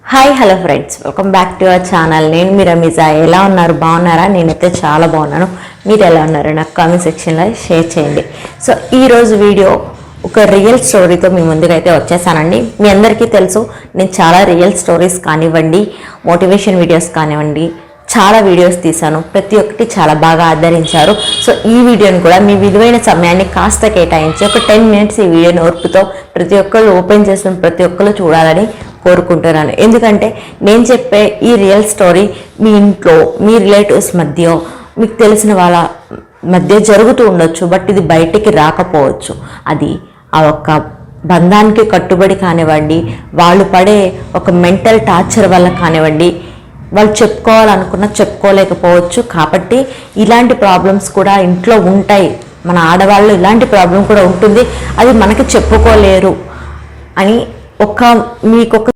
Hi hello friends, welcome back to our channel. నేను మీ రమీజా. ఎలా ఉన్నారు? బాగున్నారా? నేనైతే చాలా బాగున్నాను. మీరు ఎలా ఉన్నారు? నాకు కామెంట్ సెక్షన్లో షేర్ చేయండి. సో ఈరోజు వీడియో ఒక రియల్ స్టోరీతో మీ ముందుకైతే వచ్చేసానండి. మీ అందరికీ తెలుసు, నేను చాలా రియల్ స్టోరీస్ కానివ్వండి, మోటివేషన్ వీడియోస్ కానివ్వండి, చాలా వీడియోస్ తీశాను. ప్రతి ఒక్కటి చాలా బాగా ఆదరించారు. సో ఈ వీడియోని కూడా మీ విలువైన సమయాన్ని కాస్త కేటాయించి ఒక 10 మినిట్స్ ఈ వీడియోని ఓర్పుతో ప్రతి ఒక్కళ్ళు ఓపెన్ చేసిన ప్రతి ఒక్కళ్ళు చూడాలని కోరుకుంటున్నాను. ఎందుకంటే నేను చెప్పే ఈ రియల్ స్టోరీ మీ ఇంట్లో, మీ రిలేటివ్స్ మధ్య, మీకు తెలిసిన వాళ్ళ మధ్య జరుగుతూ ఉండొచ్చు. బట్ ఇది బయటికి రాకపోవచ్చు. అది ఆ ఒక్క బంధానికి కట్టుబడి కానివ్వండి, వాళ్ళు పడే ఒక మెంటల్ టార్చర్ వల్ల కానివ్వండి, వాళ్ళు చెప్పుకోవాలనుకున్నా చెప్పుకోలేకపోవచ్చు. కాబట్టి ఇలాంటి ప్రాబ్లమ్స్ కూడా ఇంట్లో ఉంటాయి. మన ఆడవాళ్ళు ఇలాంటి ప్రాబ్లం కూడా ఉంటుంది. అది మనకి చెప్పుకోలేరు అని మీకొక